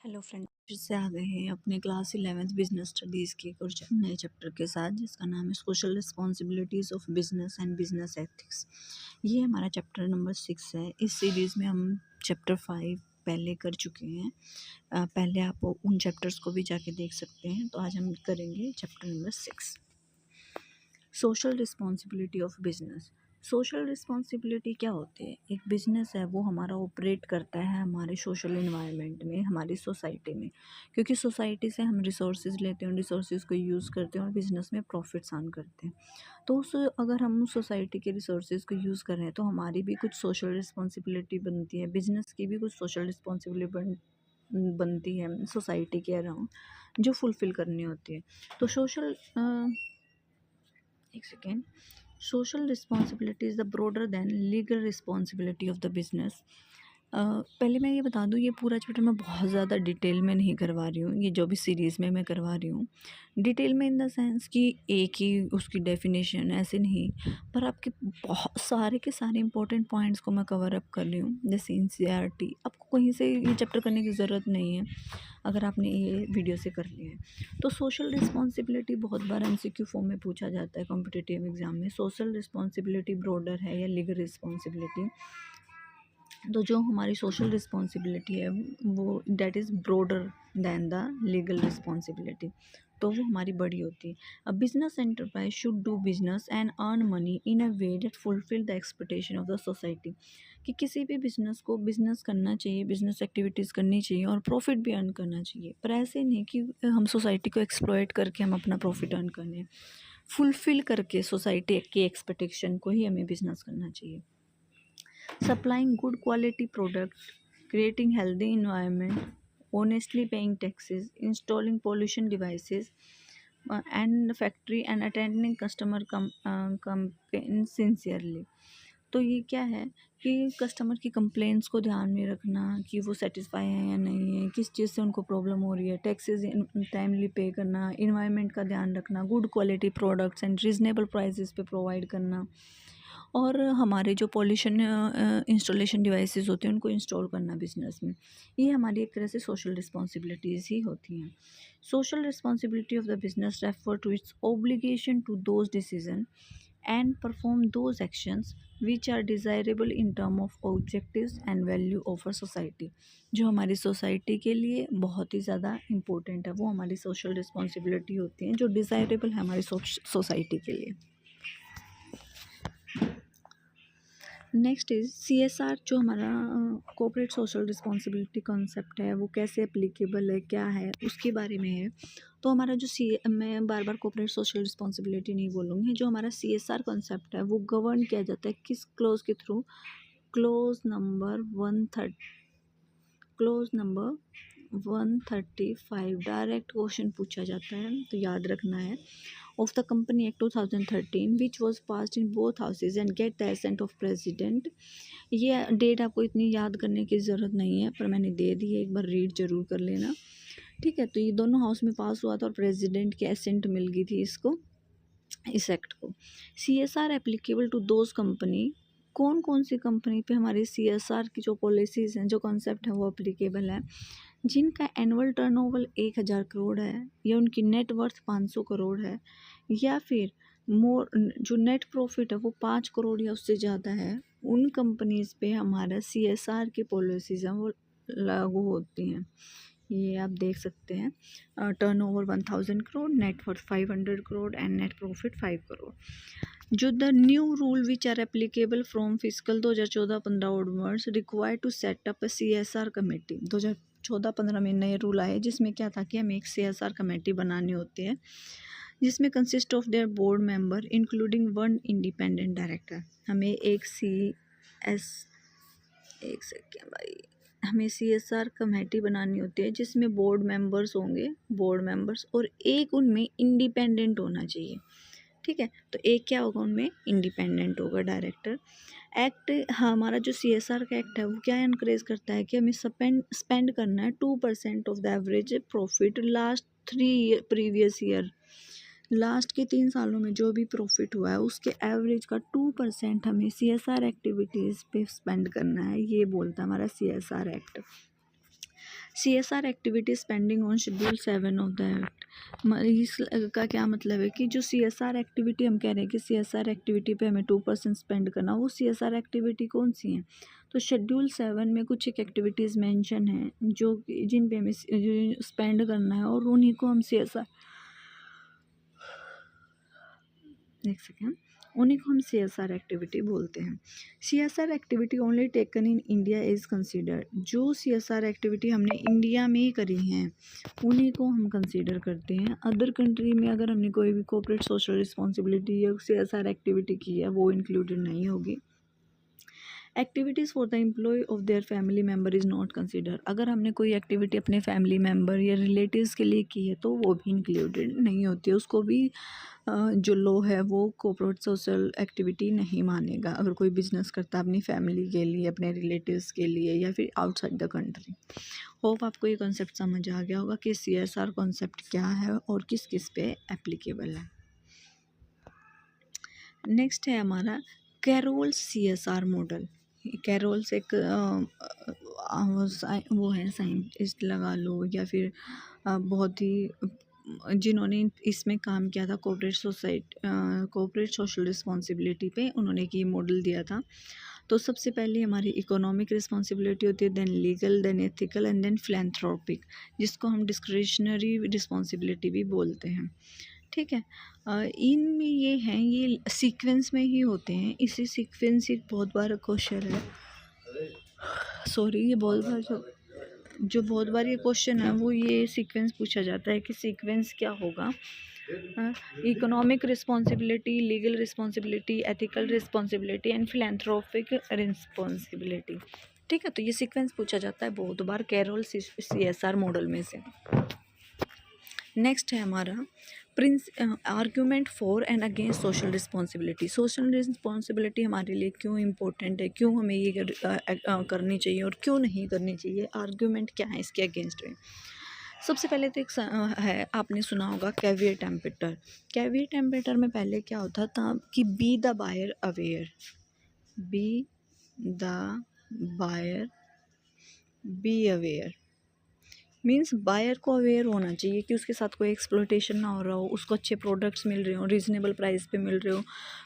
Hello friend, फिर से आ गए हैं अपने क्लास 11th बिजनेस स्टडीज़ के कुछ नए चैप्टर के साथ, जिसका नाम है social responsibilities of business and business ethics. ये हमारा चैप्टर नंबर 6 है। इस सीरीज़ में हम चैप्टर 5 पहले कर चुके हैं। पहले आप उन चैप्टर्स को भी जाके देख सकते हैं। तो आज हम करेंगे chapter number 6, social responsibility of business. Social responsibility क्या होती है? एक बिजनेस है वो हमारा ऑपरेट करता है हमारे सोशल इन्वायरमेंट में, हमारी सोसाइटी में, क्योंकि सोसाइटी से हम रिसोर्सेज लेते हैं, रिसोर्सेज को यूज़ करते हैं और बिजनेस में प्रॉफिट्स अर्न करते हैं। तो उस अगर हम उस सोसाइटी के रिसोर्सेज को यूज़ कर रहे हैं तो हमारी भी कुछ सोशल रिस्पॉन्सिबिलिटी बनती है, बिजनेस की भी कुछ सोशल रिस्पॉन्सिबिलिटी बनती है सोसाइटी के अराउंड, जो फुलफ़िल करनी होती है। तो एक second, social responsibility is the broader then legal responsibility of the business. पहले मैं ये बता दूँ, ये पूरा चैप्टर मैं बहुत ज़्यादा डिटेल में नहीं करवा रही हूँ। ये जो भी सीरीज़ में मैं करवा रही हूँ, डिटेल में इन द सेंस कि एक ही उसकी डेफिनेशन ऐसे नहीं, पर आपके बहुत सारे के सारे इंपॉर्टेंट पॉइंट्स को मैं कवर अप कर रही हूँ। जैसे एनसीईआरटी, आपको कहीं से ये चैप्टर करने की ज़रूरत नहीं है अगर आपने ये वीडियो से कर लिया है। तो सोशल रिस्पॉन्सिबिलिटी बहुत बार एमसीक्यू फॉर्म में पूछा जाता है कॉम्पिटिटिव एग्जाम में। सोशल रिस्पॉन्सिबिलिटी ब्रॉडर है या लीगल रिस्पॉन्सिबिलिटी? तो जो हमारी सोशल रिस्पॉन्सिबिलिटी है वो that is broader than the legal responsibility, तो वो हमारी बड़ी होती है। A business enterprise should do business and earn money in a way that fulfil the expectation of the society. कि किसी भी बिजनेस को बिजनेस करना चाहिए, बिजनेस एक्टिविटीज़ करनी चाहिए और प्रॉफिट भी अर्न करना चाहिए, पर ऐसे नहीं कि हम सोसाइटी को एक्सप्लॉइट करके हम अपना प्रॉफिट अर्न करें। फुलफिल करके सोसाइटी की एक्सपेक्टेशन को ही हमें बिजनेस करना चाहिए। Supplying good quality product, creating healthy environment, honestly paying taxes, installing pollution devices and factory and attending customer campaigns sincerely। तो ये क्या है कि कस्टमर की कंप्लेंट्स को ध्यान में रखना कि वो सेटिस्फाई हैं या नहीं है, किस चीज़ से उनको प्रॉब्लम हो रही है, टैक्सेस टाइमली पे करना, इन्वायरमेंट का ध्यान रखना, good quality products and reasonable prices पे प्रोवाइड करना, और हमारे जो पॉल्यूशन इंस्टॉलेशन डिवाइसेस होते हैं उनको इंस्टॉल करना बिजनेस में। ये हमारी एक तरह से सोशल रिस्पॉन्सिबिलिटीज़ ही होती हैं। Social responsibility of the business refer to its obligation to those decision and perform those actions which are desirable in term of objectives and value of a society. जो हमारी सोसाइटी के लिए बहुत ही ज़्यादा important है, वो हमारी सोशल रिस्पॉन्सिबिलिटी होती हैं जो डिज़ायरेबल है हमारी सोसाइटी के लिए। नेक्स्ट इज़ CSR, जो हमारा कॉर्पोरेट सोशल रिस्पॉन्सिबिलिटी कॉन्सेप्ट है, वो कैसे एप्लीकेबल है, क्या है, उसके बारे में है। तो हमारा जो मैं बार बार कॉर्पोरेट सोशल रिस्पॉन्सिबिलिटी नहीं बोलूँगी, जो हमारा CSR कॉन्सेप्ट है वो गवर्न किया जाता है किस क्लोज के through? Close number 135 direct question पूछा जाता है, तो याद रखना है। Of the company act 2013 which was passed in both houses and get the ascent of president. ये डेट आपको इतनी याद करने की ज़रूरत नहीं है, पर मैंने दे दी है, एक बार रीड जरूर कर लेना। ठीक है, तो ये दोनों हाउस में पास हुआ था और प्रेसिडेंट की एसेंट मिल गई थी इसको, इस एक्ट को। CSR applicable to those company, कौन कौन सी कंपनी पे हमारी CSR की जो पॉलिसीज़ हैं, जो कॉन्सेप्ट है वो एप्लीकेबल है? जिनका एनुअल टर्नओवर 1000 करोड़ है, या उनकी नेट वर्थ 500 करोड़ है, या फिर जो नेट प्रॉफिट है वो 5 करोड़ या उससे ज़्यादा है, उन कंपनीज़ पे हमारा CSR की पॉलिसीज़ हैं वो लागू होती हैं। ये आप देख सकते हैं, turnover 1000 crore, net worth 500 crore and net profit 5 crore. जो the new rule which are applicable from physical 2014-15 onwards required to set up a CSR committee. 2014-15 में नए रूल आए जिसमें क्या था कि हमें एक CSR कमेटी बनानी होती है, जिसमें consist of their board member including 1 independent director. हमें एक सेकेंड भाई, हमें CSR कमेटी बनानी होती है जिसमें बोर्ड मेंबर्स होंगे, बोर्ड मेंबर्स, और एक उनमें इंडिपेंडेंट होना चाहिए। ठीक है, तो एक क्या होगा, उनमें इंडिपेंडेंट होगा डायरेक्टर। एक्ट, हमारा जो CSR का एक्ट है वो क्या इनकरेज करता है कि हमें स्पेंड करना है 2% of the average profit last 3 previous year. Last के 3 सालों में जो भी प्रॉफिट हुआ है उसके एवरेज का 2% हमें CSR एक्टिविटीज़ पे स्पेंड करना है, ये बोलता है हमारा CSR act. CSR activity spending on schedule 7 of the act. इसका क्या मतलब है कि जो CSR एक्टिविटी हम कह रहे हैं कि CSR एक्टिविटी पे हमें 2% स्पेंड करना, वो CSR एक्टिविटी कौन सी हैं? तो शेड्यूल 7 में कुछ एक एक्टिविटीज़ मेंशन हैं जो जिन पे हमें स्पेंड करना है, और उन्हीं को हम CSR, एक सेकेंड, उन्हीं को हम CSR एक्टिविटी बोलते हैं। CSR activity only taken in India is considered. जो CSR एक्टिविटी हमने इंडिया में ही करी हैं उन्हीं को हम कंसिडर करते हैं। अदर कंट्री में अगर हमने कोई भी कॉर्पोरेट सोशल रिस्पॉन्सिबिलिटी या CSR एक्टिविटी की है वो इंक्लूडेड नहीं होगी। Activities for the employ of their family member is not consider. अगर हमने कोई एक्टिविटी अपने फैमिली मेम्बर या रिलेटिव्स के लिए की है तो वो भी इंक्लूडेड नहीं होती है, उसको भी जो लॉ है वो कॉर्पोरेट सोशल एक्टिविटी नहीं मानेगा अगर कोई बिजनेस करता है अपनी फैमिली के लिए, अपने रिलेटिव्स के लिए, या फिर आउटसाइड द कंट्री। होप आपको ये कॉन्सेप्ट समझ आ गया होगा कि CSR कॉन्सेप्ट क्या है और किस किस पे एप्लीकेबल है। नेक्स्ट है हमारा कैरोल CSR मॉडल। कैरोल्स एक वो है साइंटिस्ट लगा लो, या फिर बहुत ही जिन्होंने इसमें काम किया था कॉर्पोरेट सोशल रिस्पॉन्सिबिलिटी पे, उन्होंने एक ये मॉडल दिया था। तो सबसे पहले हमारी इकोनॉमिक रिस्पॉन्सिबिलिटी होती है, then legal, then ethical, and then philanthropic, जिसको हम डिस्क्रिशनरी रिस्पॉन्सिबिलिटी भी बोलते हैं। ठीक है, इनमें ये हैं, ये सीक्वेंस में ही होते हैं। इसी सीक्वेंस एक बहुत बार क्वेश्चन है, सॉरी, ये बहुत बार जो बहुत बार ये क्वेश्चन है वो ये सीक्वेंस पूछा जाता है कि सीक्वेंस क्या होगा। Economic responsibility, legal responsibility, ethical responsibility and philanthropic responsibility. ठीक है, तो ये सीक्वेंस पूछा जाता है बहुत बार कैरोल CSR मॉडल में से। नेक्स्ट है हमारा argument for and against social responsibility. Social responsibility हमारे लिए क्यों इम्पोर्टेंट है, क्यों हमें ये करनी चाहिए और क्यों नहीं करनी चाहिए, आर्ग्यूमेंट क्या है इसके अगेंस्ट में। सबसे पहले तो एक है, आपने सुना होगा कैविएट एम्पेटर। कैविएट एम्पेटर में पहले क्या होता था कि be the buyer aware, be the buyer be aware means buyer को अवेयर होना चाहिए कि उसके साथ कोई एक्सप्लॉयटेशन ना हो रहा हो, उसको अच्छे प्रोडक्ट्स मिल रहे हो, रीज़नेबल प्राइस पे मिल रहे हो,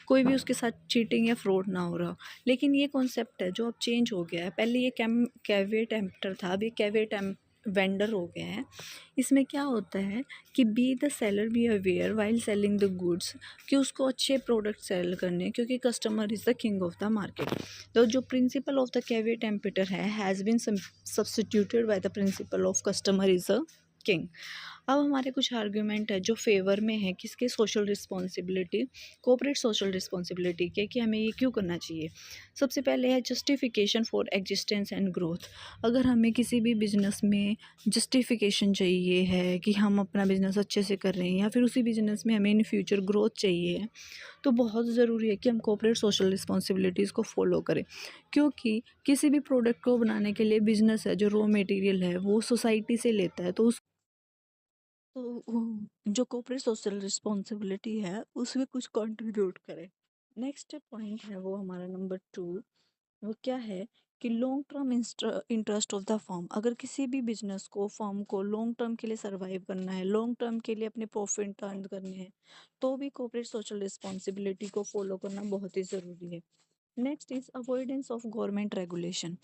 कोई भी उसके साथ चीटिंग या फ्रॉड ना हो रहा हो। लेकिन ये कॉन्सेप्ट है जो अब चेंज हो गया है। पहले ये कैविएट एम्पेटर था, अभी कैविएट वेंडर हो गया है। इसमें क्या होता है कि be the seller be aware while selling the goods, कि उसको अच्छे प्रोडक्ट सेल करने, क्योंकि customer is the king of the market. तो जो principle of the caveat emptor है has been substituted by the principle of customer is a king. अब हमारे कुछ आर्ग्यूमेंट है जो फेवर में है किसके, social responsibility, corporate social responsibility के, कि हमें ये क्यों करना चाहिए। सबसे पहले है justification for existence and growth. अगर हमें किसी भी बिजनेस में जस्टिफिकेशन चाहिए है कि हम अपना बिजनेस अच्छे से कर रहे हैं, या फिर उसी बिजनेस में हमें इन फ्यूचर ग्रोथ चाहिए, तो बहुत ज़रूरी है कि हम कॉर्पोरेट सोशल रिस्पॉन्सिबिलिटीज़ को फॉलो करें। क्योंकि किसी भी प्रोडक्ट को बनाने के लिए बिजनेस है, जो रॉ मटेरियल है वो सोसाइटी से लेता है, तो जो कॉर्पोरेट सोशल रिस्पॉन्सिबिलिटी है उसमें कुछ कंट्रीब्यूट करें। नेक्स्ट पॉइंट है वो हमारा नंबर 2, वो क्या है कि long term interest of the firm. अगर किसी भी बिजनेस को, फर्म को लॉन्ग टर्म के लिए सर्वाइव करना है, लॉन्ग टर्म के लिए अपने प्रॉफिट अर्न करने हैं, तो भी कॉर्पोरेट सोशल रिस्पॉन्सिबिलिटी को फॉलो करना बहुत ही ज़रूरी है। Next is avoidance of government regulation.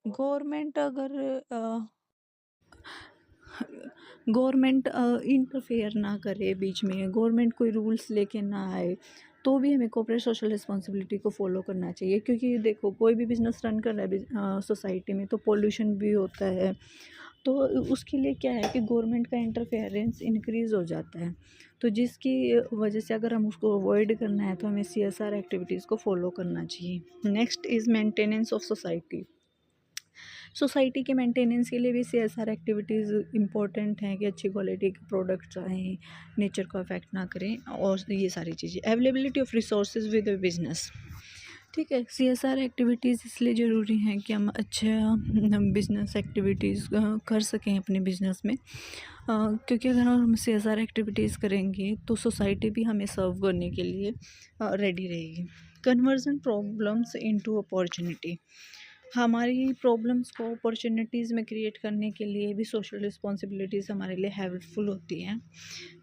Government अगर गवर्नमेंट इंटरफेयर ना करे बीच में, गवर्नमेंट कोई रूल्स लेके ना आए, तो भी हमें कॉर्पोरेट सोशल रिस्पॉन्सिबिलिटी को फॉलो करना चाहिए। क्योंकि देखो, कोई भी बिजनेस रन कर रहा है सोसाइटी में, तो पोल्यूशन भी होता है, तो उसके लिए क्या है कि गवर्नमेंट का इंटरफेरेंस इंक्रीज़ हो जाता है। तो जिसकी वजह से अगर हम उसको अवॉइड करना है तो हमें CSR एक्टिविटीज़ को फॉलो करना चाहिए। Next is maintenance of society. Society के मेंटेनेंस के लिए भी CSR एक्टिविटीज़ इंपॉर्टेंट हैं कि अच्छी क्वालिटी के प्रोडक्ट्स आएँ, नेचर को अफेक्ट ना करें, और ये सारी चीज़ें। Availability of resources with business. ठीक है, CSR एक्टिविटीज़ इसलिए ज़रूरी हैं कि हम अच्छा बिजनेस एक्टिविटीज़ कर सकें अपने बिजनेस में, क्योंकि अगर हम CSR एक्टिविटीज़ करेंगे तो सोसाइटी भी हमें सर्व करने के लिए रेडी रहेगी। Conversion problems into opportunity. हमारी प्रॉब्लम्स को अपॉर्चुनिटीज़ में क्रिएट करने के लिए भी सोशल रिस्पॉन्सिबिलिटीज़ हमारे लिए हेल्पफुल होती हैं।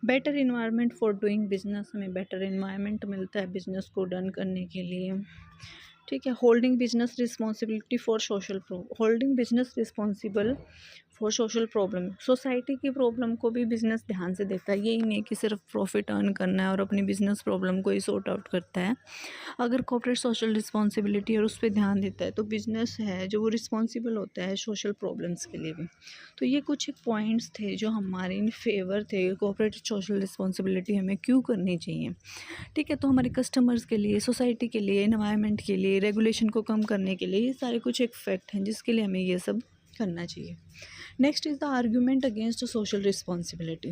Better environment for doing business, हमें बेटर इन्वायरमेंट मिलता है बिजनेस को डन करने के लिए। ठीक है, holding business responsibility for social holding business responsible for social problem, society की प्रॉब्लम को भी बिजनेस ध्यान से देखता है। यही नहीं कि सिर्फ प्रॉफिट अर्न करना है और अपनी बिजनेस प्रॉब्लम को ही सॉर्ट आउट करता है। अगर कॉर्पोरेट सोशल रिस्पॉन्सिबिलिटी और उस पर ध्यान देता है तो बिजनेस है जो वो रिस्पॉन्सिबल होता है सोशल प्रॉब्लम्स के लिए भी। तो ये कुछ एक पॉइंट्स थे जो हमारे इन फेवर थे, कॉर्पोरेट सोशल रिस्पॉन्सिबिलिटी हमें क्यों करनी चाहिए। ठीक है, तो हमारे कस्टमर्स के लिए, सोसाइटी के लिए, एनवायरनमेंट के लिए, रेगुलेशन को कम करने के लिए, ये सारे कुछ एक फैक्ट हैं जिसके लिए हमें ये सब करना चाहिए। Next is the argument against social responsibility,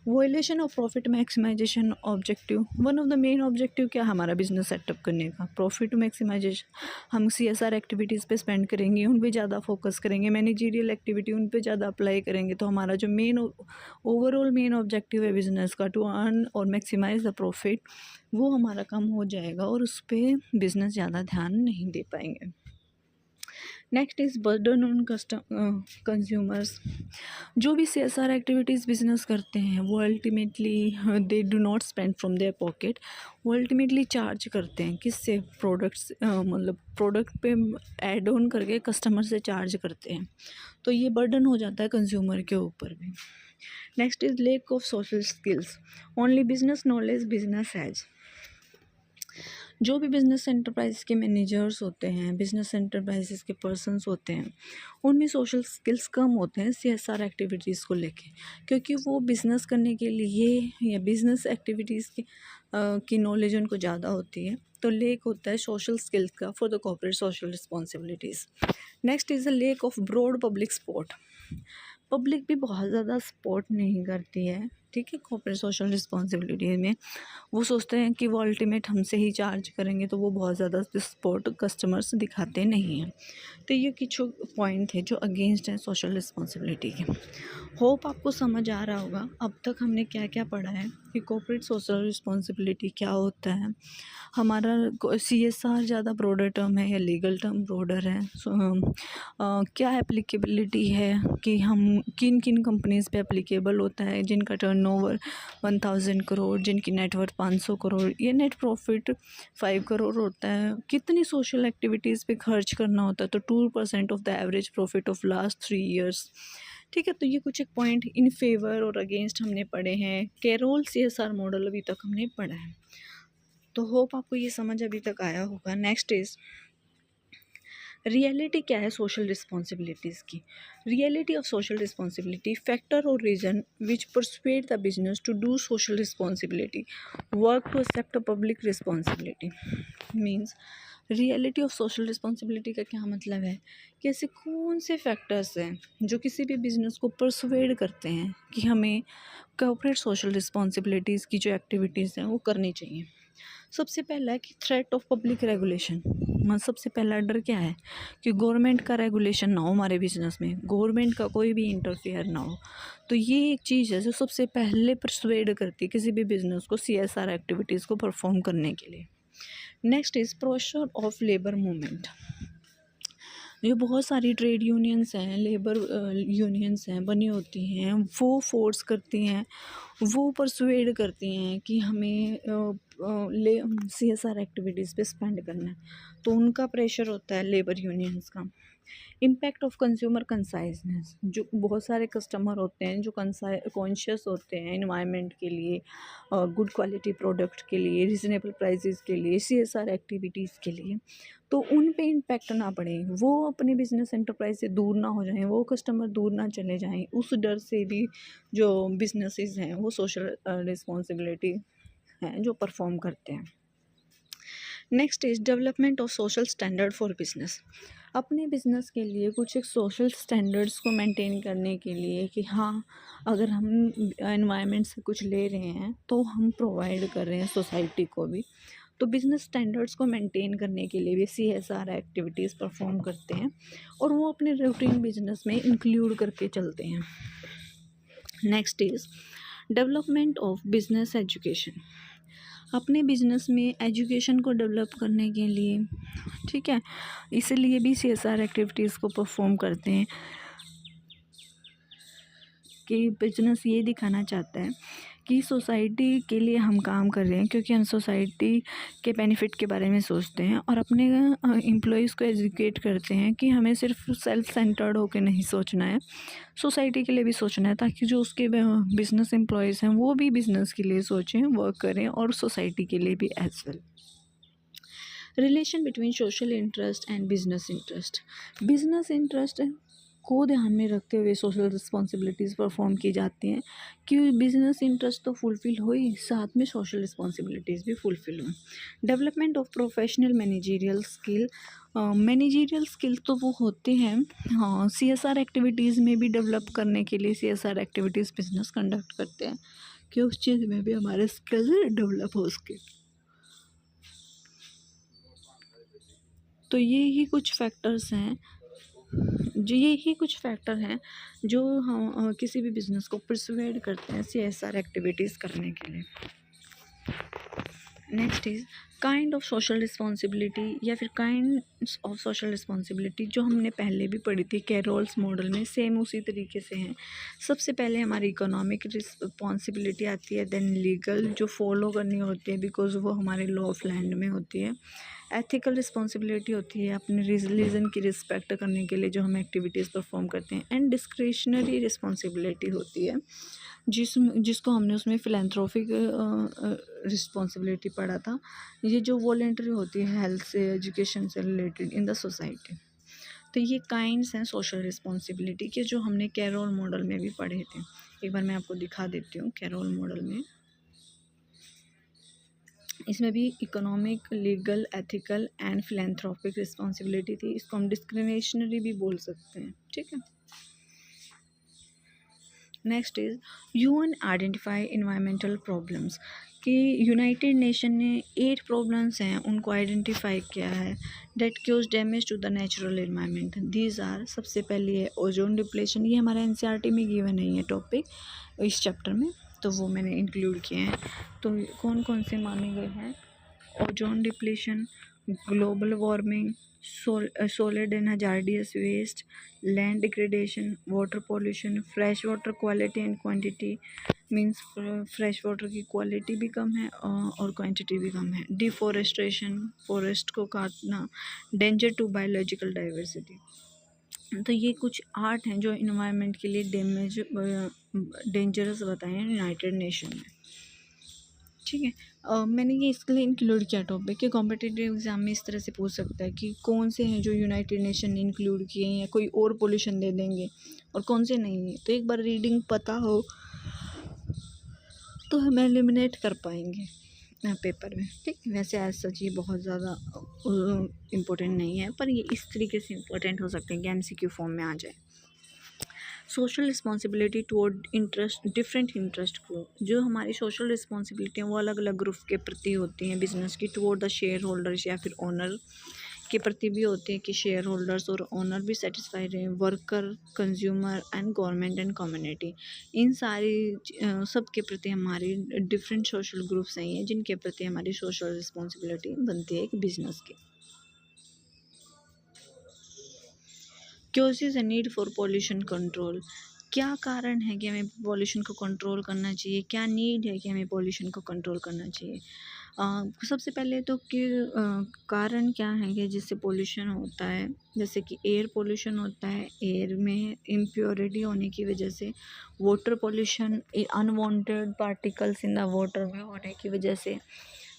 violation of profit maximisation objective. One of the main objective क्या है हमारा बिजनेस सेटअप करने का, प्रॉफिट मैक्सिमाइजेशन। हम CSR एक्टिविटीज़ पे स्पेंड करेंगे, उन पे ज़्यादा फोकस करेंगे, मैनेजरियल एक्टिविटी उन पे ज़्यादा अप्लाई करेंगे, तो हमारा जो मेन ओवरऑल मेन ऑब्जेक्टिव है बिजनेस का, टू अर्न और मैक्सिमाइज द प्रॉफिट, वो हमारा कम हो जाएगा और उस पर बिजनेस ज़्यादा ध्यान नहीं दे पाएंगे। Next is burden on consumers. जो भी CSR एक्टिविटीज़ बिजनेस करते हैं वो ultimately they do not spend from their pocket, वो अल्टीमेटली चार्ज करते हैं किससे, प्रोडक्ट्स, मतलब प्रोडक्ट पे ऐड ऑन करके कस्टमर से चार्ज करते हैं। तो ये बर्डन हो जाता है कंज्यूमर के ऊपर भी। Next is lake of social skills, only business knowledge business has. जो भी बिजनेस एंटरप्राइज के मैनेजर्स होते हैं, बिजनेस एंटरप्राइजेस के पर्सन्स होते हैं, उनमें सोशल स्किल्स कम होते हैं CSR एक्टिविटीज़ को लेके, क्योंकि वो बिज़नेस करने के लिए या बिज़नेस एक्टिविटीज़ की नॉलेज उनको ज़्यादा होती है। तो लेक होता है सोशल स्किल्स का for the corporate social responsibilities. Next is the lack of broad public support, public भी बहुत ज़्यादा सपोर्ट नहीं करती है। ठीक है, कॉर्पोरेट सोशल रिस्पॉन्सिबिलिटी में वो सोचते हैं कि वो अल्टीमेट हमसे ही चार्ज करेंगे, तो वो बहुत ज़्यादा सपोर्ट कस्टमर्स दिखाते नहीं हैं। तो ये कुछ पॉइंट है जो अगेंस्ट है सोशल रिस्पॉन्सिबिलिटी के। होप आपको समझ आ रहा होगा अब तक हमने क्या क्या पढ़ा है कि कॉर्पोरेट सोशल रिस्पॉन्सिबिलिटी क्या होता है। हमारा CSR ज़्यादा ब्रॉडर टर्म है या लीगल टर्म ब्रॉडर है। क्या एप्लीकेबिलिटी है कि हम किन किन कंपनीज़ पे एप्लीकेबल होता है, जिनका टर्नओवर 1000 करोड़, जिनकी नेटवर्थ 500 करोड़, ये नेट प्रॉफिट 5 करोड़ होता है, कितनी सोशल एक्टिविटीज़ पे खर्च करना होता है, तो 2% of the average profit of last 3 years. ठीक है, तो ये कुछ एक पॉइंट इन फेवर और अगेंस्ट हमने पढ़े हैं। कैरोल CSR मॉडल अभी तक हमने पढ़ा है। तो होप आपको ये समझ अभी तक आया होगा। नेक्स्ट इज़ रियलिटी क्या है सोशल रिस्पॉन्सिबिलिटीज़ की। Reality of social responsibility, factor और reason which persuade the business to do social responsibility, work to accept a public responsibility. Means reality of social responsibility का क्या मतलब है कि ऐसे कौन से फैक्टर्स हैं जो किसी भी बिज़नेस को परसुएड करते हैं कि हमें कॉर्पोरेट सोशल रिस्पॉन्सिबिलिटीज़ की जो एक्टिविटीज़ हैं वो करनी चाहिए। सबसे पहला है कि थ्रेट ऑफ पब्लिक रेगुलेशन, मतलब सबसे पहला डर क्या है कि गवर्नमेंट का रेगुलेशन ना हो हमारे बिजनेस में, गवर्नमेंट का कोई भी इंटरफेयर ना हो। तो ये एक चीज़ है जो सबसे पहले परसुएड करती है किसी भी बिजनेस को CSR एक्टिविटीज़ को परफॉर्म करने के लिए। Next is pressure of labour movement. ये बहुत सारी ट्रेड यूनियंस हैं, लेबर यूनियंस हैं बनी होती हैं, वो फोर्स करती हैं, वो परसुएड करती हैं कि हमें CSR एक्टिविटीज़ पे स्पेंड करना है, तो उनका प्रेशर होता है लेबर यूनियंस का। इम्पैक्ट ऑफ कंज्यूमर कंसाइजनेस, जो बहुत सारे कस्टमर होते हैं जो कॉन्शियस होते हैं इन्वायरमेंट के लिए, गुड क्वालिटी प्रोडक्ट के लिए, रिजनेबल प्राइसेस के लिए, CSR एक्टिविटीज़ के लिए, तो उन पे इम्पैक्ट ना पड़े, वो अपने बिजनेस एंटरप्राइज से दूर ना हो जाएं, वो कस्टमर दूर ना चले जाएं, उस डर से भी जो बिजनेसेस हैं वो सोशल रिस्पॉन्सिबिलिटी हैं जो परफॉर्म करते हैं। Next is development of social standard for business. अपने बिजनेस के लिए कुछ एक सोशल स्टैंडर्ड्स को मेंटेन करने के लिए कि हाँ, अगर हम एनवायरनमेंट से कुछ ले रहे हैं तो हम प्रोवाइड कर रहे हैं सोसाइटी को भी, तो बिज़नेस स्टैंडर्ड्स को मेंटेन करने के लिए भी CSR एक्टिविटीज़ परफॉर्म करते हैं और वो अपने रूटीन बिजनेस में इंक्लूड करके चलते हैं। Next is development of business education. अपने बिजनेस में एजुकेशन को डेवलप करने के लिए, ठीक है, इसीलिए भी CSR एक्टिविटीज़ को परफॉर्म करते हैं कि बिजनेस ये दिखाना चाहता है कि सोसाइटी के लिए हम काम कर रहे हैं, क्योंकि हम सोसाइटी के बेनिफिट के बारे में सोचते हैं और अपने एम्प्लॉयज़ को एजुकेट करते हैं कि हमें सिर्फ सेल्फ सेंटर्ड होकर नहीं सोचना है, सोसाइटी के लिए भी सोचना है, ताकि जो उसके बिजनेस एम्प्लॉयज़ हैं वो भी बिजनेस के लिए सोचें, वर्क करें और सोसाइटी के लिए भी as well. Relation between social interest and business interest को ध्यान में रखते हुए सोशल रिस्पॉन्सिबिलिटीज़ परफॉर्म की जाती हैं कि बिजनेस इंटरेस्ट तो फुलफ़िल हो ही, साथ में सोशल रिस्पॉन्सिबिलिटीज़ भी फुलफ़िल हों। Development of professional managerial skill तो वो होते हैं, हाँ, CSR एक्टिविटीज़ में भी डेवलप करने के लिए CSR एक्टिविटीज़ बिजनेस कंडक्ट करते हैं कि उस चीज़ में भी हमारे स्किल डेवलप हो सके। तो यही कुछ फैक्टर हैं जो हम किसी भी बिज़नेस को परसुएड करते हैं CSR एक्टिविटीज़ करने के लिए। Next is kind of social responsibility या फिर काइंड्स ऑफ सोशल रिस्पॉन्सिबिलिटी, जो हमने पहले भी पढ़ी थी कैरोल्स मॉडल में, सेम उसी तरीके से हैं। सबसे पहले हमारी इकोनॉमिक रिस्पॉन्सिबिलिटी आती है, देन लीगल जो फॉलो करनी होती है बिकॉज वो हमारे लॉ ऑफ लैंड में होती है। एथिकल रिस्पॉन्सिबिलिटी होती है अपने रिलीजन की रिस्पेक्ट करने के लिए जो हम एक्टिविटीज़ परफॉर्म करते हैं। एंड डिस्क्रिशनरी रिस्पॉन्सिबिलिटी होती है जिसको हमने उसमें फिलैंथ्रोपिक रिस्पॉन्सिबिलिटी पढ़ा था, ये जो वॉलेंटरी होती है हेल्थ से एजुकेशन से रिलेटेड इन द सोसाइटी। तो ये काइंड्स हैं सोशल रिस्पॉन्सिबिलिटी के जो हमने कैरोल मॉडल में भी पढ़े थे। एक बार मैं आपको दिखा देती हूँ कैरोल मॉडल में। इसमें भी economic, legal, ethical and philanthropic responsibility थी। इसको हम डिस्क्रिमिनेशनरी भी बोल सकते हैं, ठीक है। Next is UN identify environmental problems, कि यूनाइटेड नेशन ने 8 प्रॉब्लम्स हैं उनको आइडेंटिफाई किया है that cause damage to the natural environment. These are, सबसे पहली है ओजोन डिप्लेशन। ये हमारा NCERT में गिवन नहीं है टॉपिक इस चैप्टर में, तो वो मैंने इंक्लूड किए हैं। तो कौन कौन से माने गए हैं? Ozone depletion, global warming, solid and hazardous waste, land degradation, water pollution, fresh water quality and quantity, means fresh water की क्वालिटी भी कम है और क्वांटिटी भी कम है। डिफॉरेस्टेशन, फॉरेस्ट को काटना, डेंजर टू बायोलॉजिकल डाइवर्सिटी। तो ये कुछ 8 हैं जो इन्वायरमेंट के लिए डेंजरस बताए हैं यूनाइटेड नेशन में, ठीक है। मैंने ये इसके लिए इंक्लूड किया टॉपिक कि कॉम्पिटिटिव एग्जाम में इस तरह से पूछ सकता है कि कौन से हैं जो यूनाइटेड नेशन ने इंक्लूड किए हैं, या कोई और पोल्यूशन दे देंगे और कौन से नहीं है। तो एक बार रीडिंग पता हो तो हम एलिमिनेट कर पाएंगे पेपर में, ठीक। वैसे एज सच ये बहुत ज़्यादा इम्पोर्टेंट नहीं है, पर ये इस तरीके से इम्पोर्टेंट हो सकते हैं कि MCQ फॉर्म में आ जाए। Social responsibility toward interest, different interest group, जो हमारी सोशल रिस्पॉन्सिबिलिटी हैं वो अलग अलग ग्रुप के प्रति होती हैं बिजनेस की, टुवर्ड द शेयर होल्डर्स या फिर ओनर के प्रति भी होते हैं कि शेयर होल्डर्स और ओनर भी सेटिस्फाई रहें, worker, consumer and government and community. इन सारी सब के प्रति हमारी डिफरेंट सोशल ग्रुप्स हैं जिनके प्रति हमारी सोशल रिस्पॉन्सिबिलिटी बनती है एक बिजनेस की। Causes and need for pollution control, क्या कारण है कि हमें पॉल्यूशन को कंट्रोल करना चाहिए, क्या नीड है कि हमें पॉल्यूशन को कंट्रोल करना चाहिए। सबसे पहले तो कि कारण क्या है कि जिससे पॉल्यूशन होता है, जैसे कि एयर पॉल्यूशन होता है, एयर में इम्प्योरिटी होने की वजह से, water pollution, unwanted particles in the water में होने की वजह से,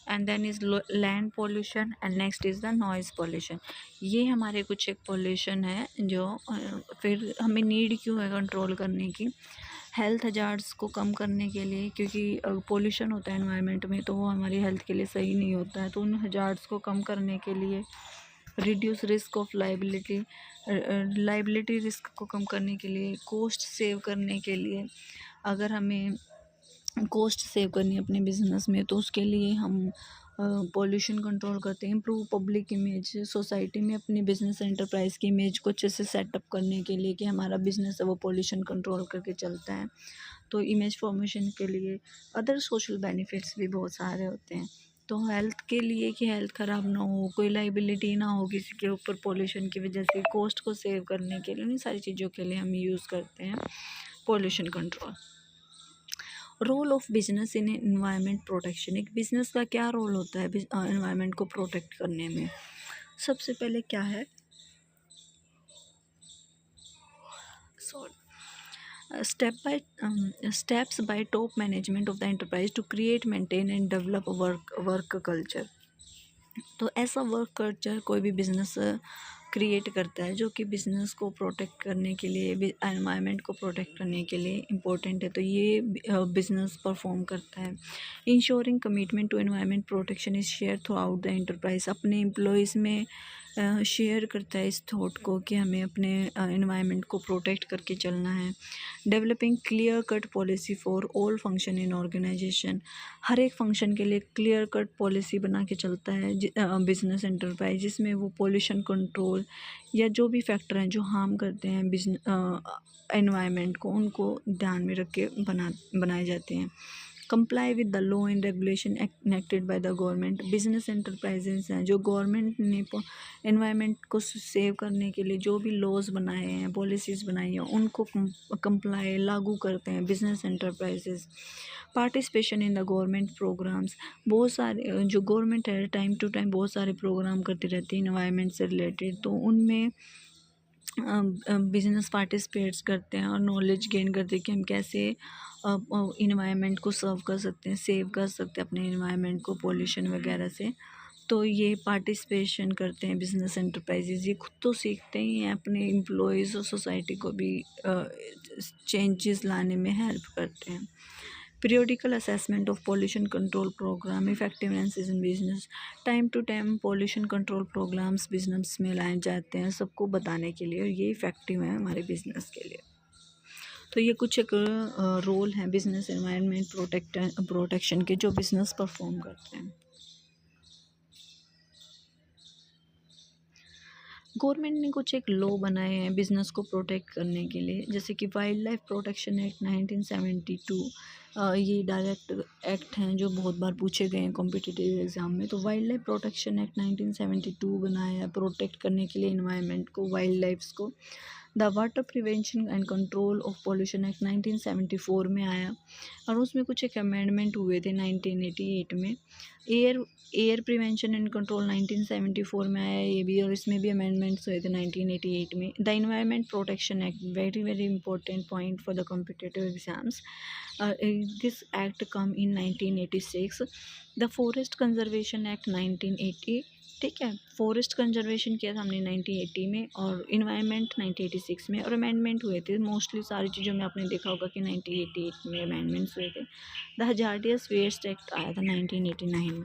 and then is land pollution, and next is the noise pollution. ये हमारे कुछ एक पॉल्यूशन है जो फिर हमें नीड क्यों है कंट्रोल करने की, हेल्थ हजार्ड्स को कम करने के लिए, क्योंकि पॉल्यूशन होता है एनवायरनमेंट में तो वो हमारी हेल्थ के लिए सही नहीं होता है। तो उन हजार्ड्स को कम करने के लिए, reduce risk of liability risk को कम करने के लिए, कॉस्ट सेव करने के लिए, अगर हमें कॉस्ट सेव करनी है अपने बिजनेस में तो उसके लिए हम पॉल्यूशन कंट्रोल करते हैं, इम्प्रूव पब्लिक इमेज, सोसाइटी में अपनी बिजनेस एंटरप्राइज की इमेज को अच्छे से सेटअप करने के लिए कि हमारा बिजनेस है वो पॉल्यूशन कंट्रोल करके चलता है, तो इमेज फॉर्मेशन के लिए। अदर सोशल बेनिफिट्स भी बहुत सारे होते हैं, तो हेल्थ के लिए कि हेल्थ ख़राब ना हो, कोई लाइबिलिटी ना हो किसी के ऊपर पॉल्यूशन की वजह से, कॉस्ट को सेव करने के लिए, इन सारी चीज़ों के लिए हम यूज़ करते हैं pollution control. Role of business in environment protection, एक बिजनेस का क्या रोल होता है एनवायरनमेंट को प्रोटेक्ट करने में। सबसे पहले क्या है, sorry, steps by top management of the enterprise to create, maintain and develop work culture। तो ऐसा वर्क कल्चर कोई भी बिजनेस क्रिएट करता है जो कि बिज़नेस को प्रोटेक्ट करने के लिए, एनवायरनमेंट को प्रोटेक्ट करने के लिए इम्पोर्टेंट है, तो ये बिज़नेस परफॉर्म करता है। Ensuring commitment to environment protection is share throughout the enterprise, अपने एम्प्लॉयज़ में शेयर करता है इस थॉट को कि हमें अपने एनवायरनमेंट को प्रोटेक्ट करके चलना है। Developing clear cut policy for all function in organisation, हर एक फंक्शन के लिए क्लियर कट पॉलिसी बना के चलता है बिजनेस एंटरप्राइज, जिसमें वो पॉल्यूशन कंट्रोल या जो भी फैक्टर हैं जो हार्म करते हैं एनवायरनमेंट को, उनको ध्यान में रख के बनाए जाते हैं। Comply with the law and regulation enacted by the government, business enterprises हैं जो गवर्नमेंट ने एनवायरनमेंट को सेव करने के लिए जो भी लॉज बनाए हैं, पॉलिसीज़ बनाई हैं, उनको कंप्लाई लागू करते हैं business enterprises. Participation in the government programmes, बहुत सारे जो गवर्नमेंट है टाइम टू टाइम बहुत सारे प्रोग्राम करती रहती है एनवायरनमेंट से रिलेटेड, तो उनमें बिजनेस पार्टिसिपेट्स करते हैं और नॉलेज गेन करते हैं कि हम कैसे इन्वायरमेंट को सर्व कर सकते हैं, सेव कर सकते हैं अपने इन्वायरमेंट को पॉल्यूशन वगैरह से। तो ये पार्टिसिपेशन करते हैं बिजनेस एंटरप्राइजेज, ये खुद तो सीखते ही हैं, अपने एम्प्लॉयज़ और सोसाइटी को भी चेंजेस लाने में हेल्प करते हैं। Periodical assessment of pollution control programme, effectiveness in business, time to time pollution control programmes business में लाए जाते हैं सबको बताने के लिए, और ये इफ़ेक्टिव है हमारे बिजनेस के लिए। तो ये कुछ एक रोल हैं बिजनेस एनवायरनमेंट प्रोटेक्शन के जो बिजनेस परफॉर्म करते हैं। गवर्नमेंट ने कुछ एक लॉ बनाए हैं बिज़नेस को प्रोटेक्ट करने के लिए, जैसे कि वाइल्ड लाइफ प्रोटेक्शन एक्ट 1972, ये डायरेक्ट एक्ट हैं जो बहुत बार पूछे गए हैं कॉम्पिटिटिव एग्जाम में। तो वाइल्ड लाइफ प्रोटेक्शन एक्ट 1972 बनाया है प्रोटेक्ट करने के लिए एनवायरनमेंट को, वाइल्ड लाइफ्स को। The water prevention and control of pollution act 1974 में आया, और उसमें कुछ एक अमेंडमेंट हुए थे 1988 में। एयर प्रिवेंशन एंड कंट्रोल 1974 में आया ये भी, और इसमें भी अमेंडमेंट्स हुए थे 1988 में। The environment protection act, very very important point for the competitive exams, this act come in 1986। The forest conservation act 1980, ठीक है, फॉरेस्ट कंजर्वेशन किया था हमने 1980 में, और इन्वायरमेंट 1986 में, और अमेंडमेंट हुए थे मोस्टली सारी चीज़ों में। आपने देखा होगा कि 1988 में अमेंडमेंट्स हुए थे। द हजार्डियस वेस्ट एक्ट आया था 1989 में।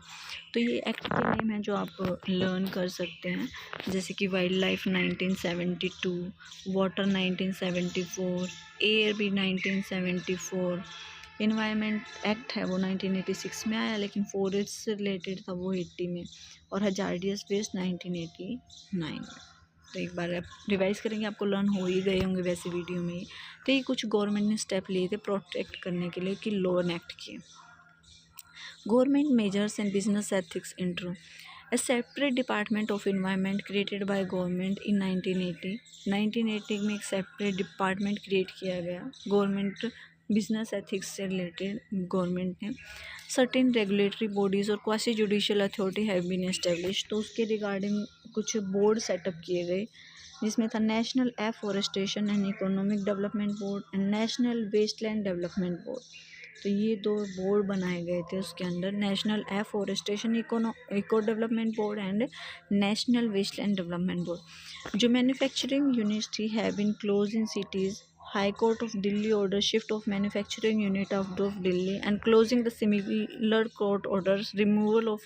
तो ये एक्ट के नेम हैं जो आप लर्न कर सकते हैं, जैसे कि वाइल्ड लाइफ 1972, वाटर 1974, एयर भी 1974, इन्वायरमेंट एक्ट है वो 1986 में आया, लेकिन फॉरेस्ट से रिलेटेड था वो 80 में, और हजार्डियस वेस्ट 1989 में। तो एक बार आप रिवाइज करेंगे, आपको लर्न हो ही गए होंगे वैसे वीडियो में ही। तो ये कुछ गवर्नमेंट ने स्टेप लिए थे प्रोटेक्ट करने के लिए कि लॉ एनेक्ट किए। Government measures and business ethics intro, A separate department of environment created by government in 1980। 1980 में एक सेपरेट डिपार्टमेंट क्रिएट किया गया गवर्नमेंट बिजनेस एथिक्स से रिलेटेड गवर्नमेंट ने। सर्टेन रेगुलेटरी बॉडीज़ और quasi judicial authority have been establish, तो उसके regarding कुछ बोर्ड सेटअप किए गए, जिसमें था national afforestation and economic development board and national wasteland development board. तो ये दो बोर्ड बनाए गए थे उसके अंदर, national afforestation eco development board and national wasteland development board. जो मैन्युफैक्चरिंग यूनिट्स थी have been close in cities, high court of Delhi order shift of manufacturing unit out of Delhi and closing the similar court orders, removal of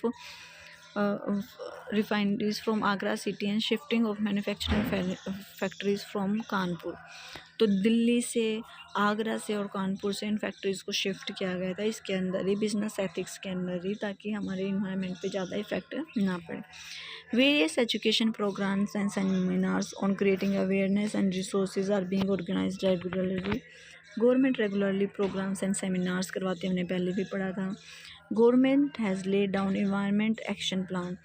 refineries from Agra city and shifting of manufacturing factories from Kanpur. तो दिल्ली से, आगरा से और कानपुर से इन factories को shift किया गया था इसके अंदर ही, बिजनेस एथिक्स के अंदर ही, ताकि हमारे इन्वायरमेंट पे ज़्यादा इफेक्ट ना पड़े। Various education programmes and seminars on creating awareness and resources are being organised regularly. Government regularly programmes and seminars करवाते, हमने पहले भी पढ़ा था। Government has laid down environment action plan.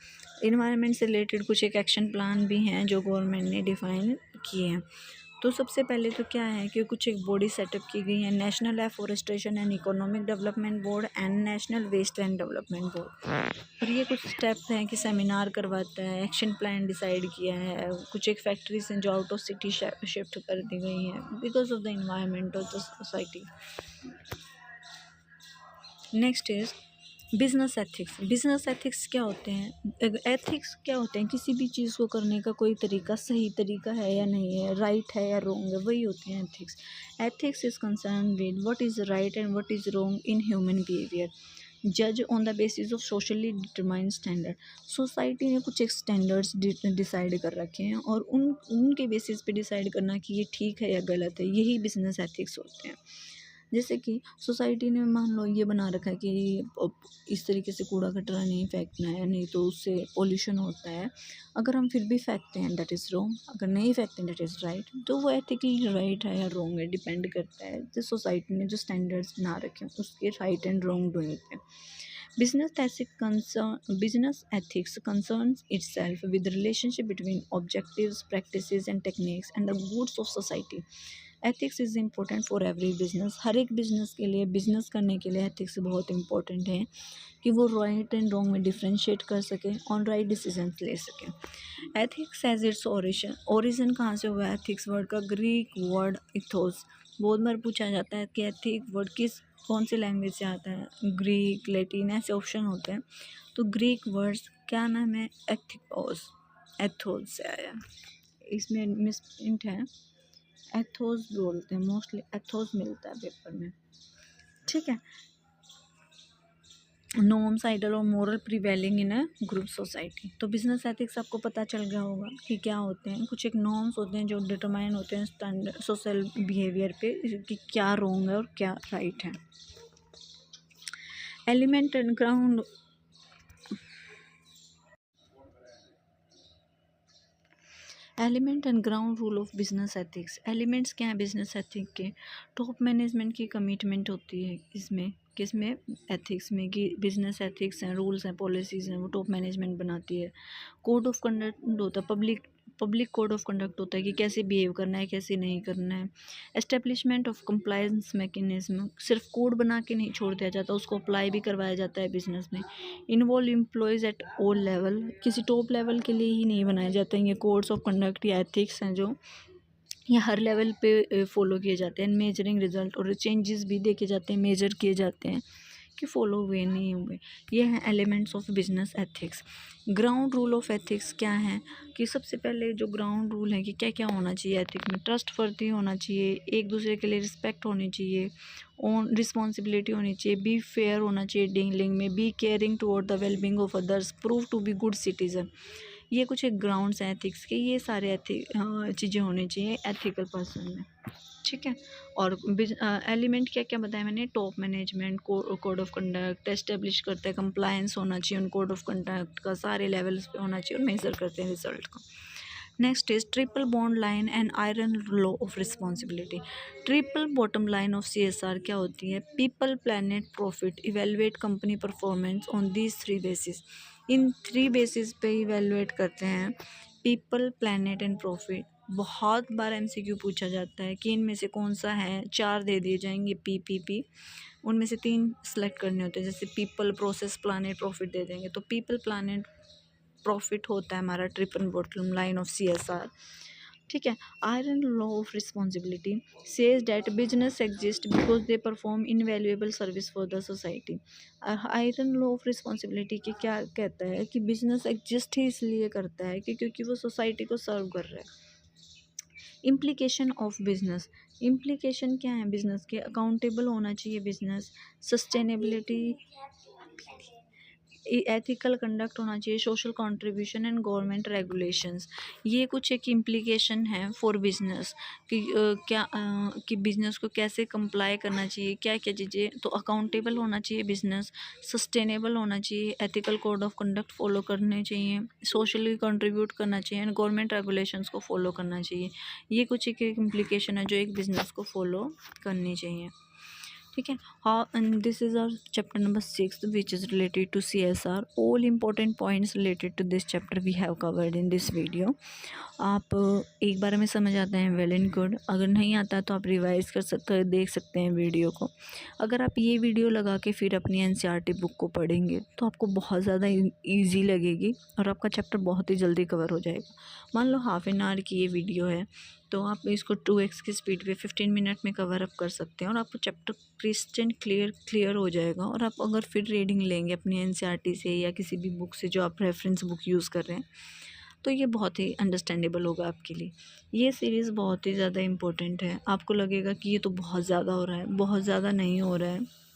Environment से रिलेटेड कुछ एक एक्शन प्लान भी हैं जो गवर्नमेंट ने डिफ़ाइन किए हैं। तो सबसे पहले तो क्या है कि कुछ एक बॉडी सेटअप की गई है, national afforestation and economic development board and national waste land development board. और ये कुछ स्टेप्स हैं कि सेमिनार करवाता है, एक्शन प्लान डिसाइड किया है, कुछ एक फैक्ट्रीज हैं जो आउट ऑफ सिटी शिफ्ट कर दी गई हैं because of the environment of the society. Next is business ethics. Business ethics क्या होते हैं? एथिक्स क्या होते हैं? किसी भी चीज़ को करने का कोई तरीका, सही तरीका है या नहीं है, राइट है या रॉन्ग है, वही होते हैं ethics. Ethics is concern with what is right and what is wrong in human behaviour, जज on the basis of socially determined standard. Society ने कुछ एक स्टैंडर्ड्स डिसाइड कर रखे हैं और उनके बेसिस पे डिसाइड करना कि ये ठीक है या गलत है, यही बिजनेस एथिक्स होते हैं। जैसे कि सोसाइटी ने मान लो ये बना रखा है कि इस तरीके से कूड़ा कचरा नहीं फेंकना है, नहीं तो उससे पोल्यूशन होता है। अगर हम फिर भी फेंकते हैं दैट इज़ रॉन्ग, अगर नहीं फेंकते हैं दैट इज़ राइट। तो वो एथिकली राइट है या रॉन्ग है, डिपेंड करता है जो सोसाइटी ने जो स्टैंडर्ड्स बना रखे हैं उसके राइट एंड रॉन्ग डूइंग पे। Business ethics concerns itself with the relationship between objectives, practices, and techniques and the goods of society. Ethics is important for every business. हर एक बिजनेस के लिए, बिजनेस करने के लिए एथिक्स बहुत इंपॉर्टेंट है कि वो राइट एंड रॉन्ग में डिफ्रेंशिएट कर सकें और राइट डिसीजन ले सकें। एथिक्स एज इट्स ओरिजिन कहाँ से हुआ है? एथिक्स वर्ड का ग्रीक वर्ड इथोस। बहुत बार पूछा जाता है कि एथिक वर्ड कौन सी लैंग्वेज से आता है? ग्रीक, लैटिन, ऐसे ऑप्शन होते हैं। तो ग्रीक वर्ड्स क्या नाम है? एथिकोस, एथोस से आया। इसमें मिस प्रिंट है, एथोस बोलते हैं, मोस्टली एथोस मिलता है पेपर में, ठीक है। नॉर्म्स, आइडल और moral prevailing in a group society. तो बिजनेस एथिक्स आपको पता चल गया होगा कि क्या होते हैं। कुछ एक नॉर्म्स होते हैं जो डिटरमाइन होते हैं स्टैंडर्ड सोशल बिहेवियर पे कि क्या रॉन्ग है और क्या राइट है। Element and ground element and ground rule of business ethics. Elements क्या हैं बिजनेस एथिक के? टॉप मैनेजमेंट की कमिटमेंट होती है इसमें, किसमें? एथिक्स में, कि बिजनेस एथिक्स हैं, रूल्स हैं, पॉलिसीज़ हैं, वो टॉप मैनेजमेंट बनाती है। कोड ऑफ कंडक्ट होता है, पब्लिक कोड ऑफ कंडक्ट होता है कि कैसे बिहेव करना है, कैसे नहीं करना है। एस्टेब्लिशमेंट ऑफ कंप्लायंस मैकेनिज्म, सिर्फ कोड बना के नहीं छोड़ दिया जाता, उसको अप्लाई भी करवाया जाता है बिजनेस में। Involve employees at all level, किसी टॉप लेवल के लिए ही नहीं बनाए जाते हैं ये कोड्स ऑफ कंडक्ट या एथिक्स हैं जो ये हर लेवल पे फॉलो किए जाते हैं। मेजरिंग रिजल्ट, और चेंजेस भी देखे जाते हैं, मेजर किए जाते हैं कि फॉलो हुए नहीं हुए। ये हैं elements of business ethics. Ground rule of ethics क्या है? कि सबसे पहले जो ग्राउंड रूल है कि क्या क्या होना चाहिए एथिक्स में? ट्रस्टवर्दी होना चाहिए, एक दूसरे के लिए रिस्पेक्ट होनी चाहिए, ओन रिस्पॉन्सिबिलिटी होनी चाहिए, बी फेयर होना चाहिए डीलिंग में, be caring toward the wellbeing of others, prove to be good citizen. ये कुछ एक ग्राउंड्स हैं एथिक्स के, ये सारे चीज़ें होनी चाहिए एथिकल पर्सन में, ठीक है। और एलिमेंट क्या क्या बताया मैंने? Top management, code of conduct establish करता है, कंप्लायंस होना चाहिए उन कोड ऑफ कंडक्ट का, सारे लेवल्स पे होना चाहिए और मेजर करते हैं रिजल्ट को। Next is triple bond line and iron law of responsibility. Triple bottom line of CSR क्या होती है? People, planet, profit. Evaluate company performance on these 3 basis. In 3 basis पे इवेलुएट करते हैं, पीपल, प्लैनेट एंड प्रॉफिट। बहुत बार MCQ पूछा जाता है कि इनमें से कौन सा है, 4 दे दिए जाएंगे PPP, उनमें से 3 सेलेक्ट करने होते हैं। जैसे पीपल, प्रोसेस, प्लानेट, प्रॉफिट दे देंगे, तो पीपल, प्लानेट, प्रॉफिट होता है हमारा triple bottom line of CSR, ठीक है। Iron law of responsibility says that business exist because they perform invaluable service for the society. Iron law of responsibility के क्या कहता है कि बिजनेस एग्जिस्ट ही इसलिए करता है कि क्योंकि वो सोसाइटी को सर्व कर रहा है। इम्प्लीकेशन ऑफ बिजनेस, इम्प्लीकेशन क्या है बिजनेस के? अकाउंटेबल होना चाहिए बिजनेस, सस्टेनेबिलिटी, एथिकल कंडक्ट होना चाहिए, social contribution and government regulations. ये कुछ एक इम्प्लीकेशन है फॉर बिजनेस कि कि बिजनेस को कैसे कंप्लाई करना चाहिए, क्या क्या चीज़ें। तो अकाउंटेबल होना चाहिए बिजनेस, सस्टेनेबल होना चाहिए, ethical code of conduct follow करने चाहिए, सोशली कंट्रीब्यूट करना चाहिए एंड गवर्नमेंट रेगुलेशंस को फॉलो करना चाहिए। ये कुछ एक इम्प्लीकेशन है जो एक बिजनेस को फॉलो करनी चाहिए। ठीक है। हाँ, and this is our chapter number 6 which is related to CSR। All important points related to this chapter we have covered in this video. आप एक बार में समझ आते हैं, वेल एंड गुड। अगर नहीं आता तो आप रिवाइज कर देख सकते हैं वीडियो को। अगर आप ये वीडियो लगा के फिर अपनी NCERT बुक को पढ़ेंगे तो आपको बहुत ज़्यादा ईजी लगेगी और आपका चैप्टर बहुत ही जल्दी कवर हो जाएगा। मान लो हाफ एन आवर की ये वीडियो है तो आप इसको 2x की स्पीड पे 15 मिनट में कवर अप कर सकते हैं और आपको चैप्टर क्रिस्टल क्लियर हो जाएगा। और आप अगर फिर रीडिंग लेंगे अपनी NCERT से या किसी भी बुक से जो आप रेफरेंस बुक यूज़ कर रहे हैं तो ये बहुत ही अंडरस्टैंडेबल होगा आपके लिए। ये सीरीज़ बहुत ही ज़्यादा इम्पोर्टेंट है। आपको लगेगा कि ये तो बहुत ज़्यादा हो रहा है, बहुत ज़्यादा नहीं हो रहा है।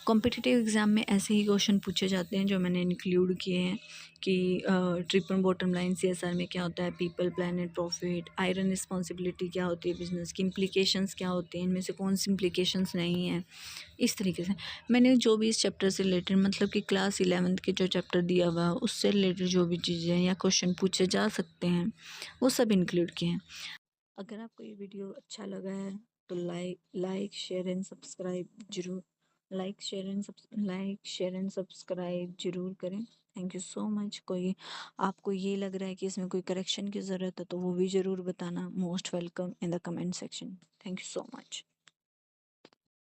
कॉम्पिटिटिव एग्ज़ाम में ऐसे ही क्वेश्चन पूछे जाते हैं जो मैंने इंक्लूड किए हैं कि ट्रिपल बॉटम लाइन CSR में क्या होता है, people planet profit, iron responsibility क्या होती है, बिजनेस की इम्प्लीकेशंस क्या होती हैं, इनमें से कौन सी इम्प्लीकेशंस नहीं हैं। इस तरीके से मैंने जो भी इस चैप्टर से रिलेटेड, मतलब कि क्लास 11th के जो चैप्टर दिया हुआ है उससे रिलेटेड जो भी चीज़ें या क्वेश्चन पूछे जा सकते हैं वो सब इंक्लूड किए हैं। अगर आपको ये वीडियो अच्छा लगा है तो लाइक शेयर एंड सब्सक्राइब जरूर, लाइक शेयर एंड सब्सक्राइब जरूर करें। Thank you so much. कोई आपको ये लग रहा है कि इसमें कोई करेक्शन की ज़रूरत है तो वो भी ज़रूर बताना। Most welcome in the comment section. Thank you so much.